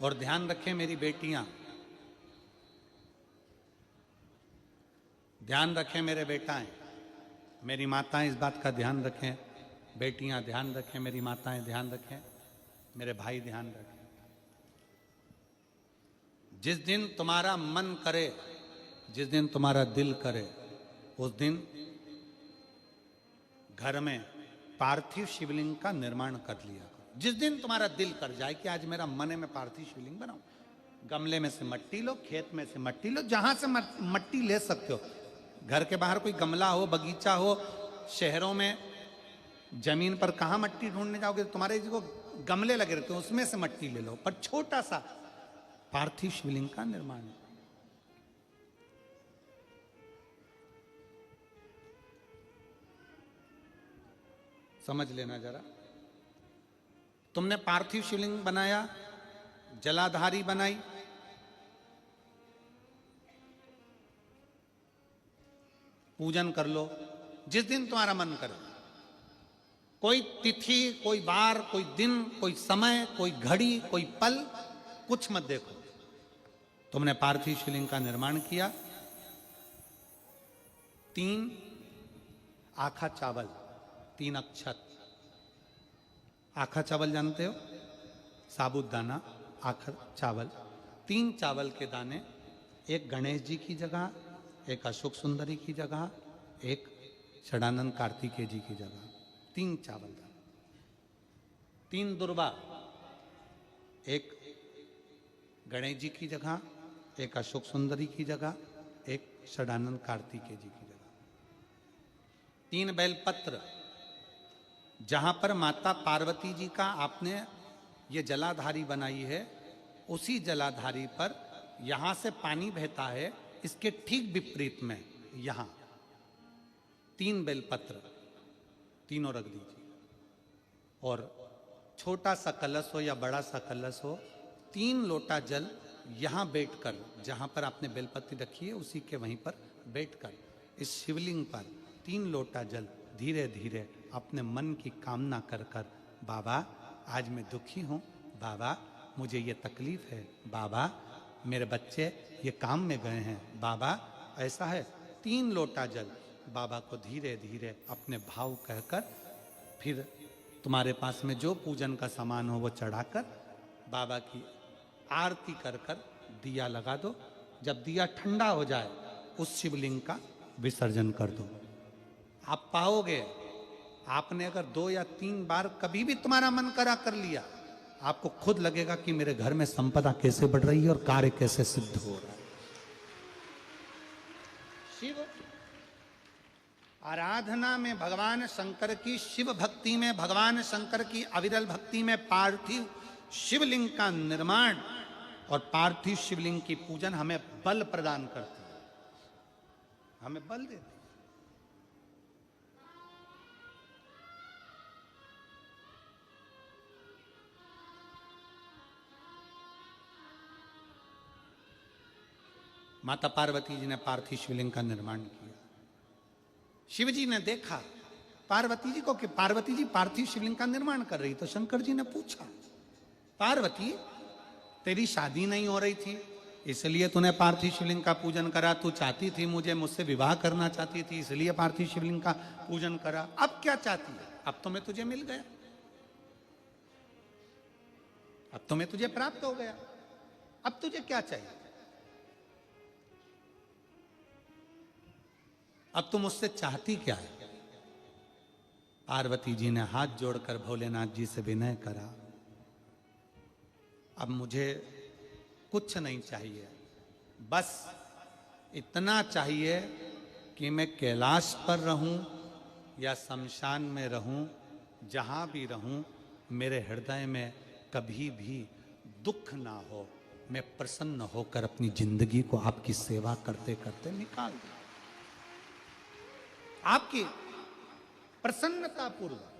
और ध्यान रखें मेरी बेटियां, ध्यान रखें मेरे बेटाएं, मेरी माताएं इस बात का ध्यान रखें, बेटियां ध्यान रखें, मेरी माताएं ध्यान रखें, मेरे भाई ध्यान रखें। जिस दिन तुम्हारा मन करे, जिस दिन तुम्हारा दिल करे, उस दिन घर में पार्थिव शिवलिंग का निर्माण कर लिया करो। जिस दिन तुम्हारा दिल कर जाए कि आज मेरा मन है मैं पार्थिव शिवलिंग बनाऊं, गमले में से मट्टी लो, खेत में से मट्टी लो, जहां से मट्टी ले सकते हो। घर के बाहर कोई गमला हो, बगीचा हो, शहरों में जमीन पर कहां मट्टी ढूंढने जाओगे? तुम्हारे जो गमले लगे रहते हैं उसमें से मट्टी ले लो, पर छोटा सा पार्थिव शिवलिंग का निर्माण। समझ लेना जरा, तुमने पार्थिव शिवलिंग बनाया, जलाधारी बनाई, पूजन कर लो जिस दिन तुम्हारा मन करे। कोई तिथि, कोई बार, कोई दिन, कोई समय, कोई घड़ी, कोई पल कुछ मत देखो। तुमने पार्थिव शिवलिंग का निर्माण किया। 3 आखा चावल, 3 अक्षत। आखा चावल जानते हो? साबुदाना, आखा चावल। 3 चावल के दाने, एक गणेश जी की जगह, एक अशोक सुंदरी की जगह, एक षडानंद कार्तिकेय जी की जगह। 3 चावल दाने। 3 दुर्वा, एक गणेश जी की जगह, एक अशोक सुंदरी की जगह, एक षडानंद कार्तिकेय जी की जगह। 3 बेलपत्र, जहां पर माता पार्वती जी का आपने ये जलाधारी बनाई है, उसी जलाधारी पर यहां से पानी बहता है, इसके ठीक विपरीत में यहां 3 बेलपत्र, तीनों रख दीजिए। और छोटा सा कलश हो या बड़ा सा कलश हो, 3 लोटा जल यहां बैठकर, जहां पर आपने बेलपत्ती रखी है उसी के वहीं पर बैठकर इस शिवलिंग पर 3 लोटा जल धीरे धीरे अपने मन की कामना कर कर, बाबा आज मैं दुखी हूं, बाबा मुझे ये तकलीफ है, बाबा मेरे बच्चे ये काम में गए हैं, बाबा ऐसा है। 3 लोटा जल बाबा को धीरे धीरे अपने भाव कहकर, फिर तुम्हारे पास में जो पूजन का सामान हो वो चढ़ाकर बाबा की आरती कर कर दिया लगा दो। जब दिया ठंडा हो जाए उस शिवलिंग का विसर्जन कर दो। आप पाओगे, आपने अगर 2 या 3 बार कभी भी तुम्हारा मन करा कर लिया, आपको खुद लगेगा कि मेरे घर में संपदा कैसे बढ़ रही है और कार्य कैसे सिद्ध हो रहा है। शिव आराधना में भगवान शंकर की, शिव भक्ति में भगवान शंकर की अविरल भक्ति में पार्थिव शिवलिंग का निर्माण और पार्थिव शिवलिंग की पूजन हमें बल प्रदान करती है, हमें बल देती है। माता पार्वती जी ने पार्थिव शिवलिंग का निर्माण किया। शिव जी ने देखा पार्वती जी को कि पार्वती जी पार्थिव शिवलिंग का निर्माण कर रही, तो शंकर जी ने पूछा, पार्वती तेरी शादी नहीं हो रही थी इसलिए तूने पार्थिव शिवलिंग का पूजन करा, तू चाहती थी मुझसे विवाह करना चाहती थी इसलिए पार्थिव शिवलिंग का पूजन करा, अब क्या चाहती है? अब तो मैं तुझे मिल गया, अब तो मैं तुझे प्राप्त हो गया, अब तुझे क्या चाहिए? अब तुम मुझसे चाहती क्या है? पार्वती जी ने हाथ जोड़कर भोलेनाथ जी से विनय करा, अब मुझे कुछ नहीं चाहिए, बस इतना चाहिए कि मैं कैलाश पर रहूं या शमशान में रहूं, जहां भी रहूं मेरे हृदय में कभी भी दुख ना हो, मैं प्रसन्न होकर अपनी जिंदगी को आपकी सेवा करते करते निकाल दूं। आपकी प्रसन्नता पूर्वक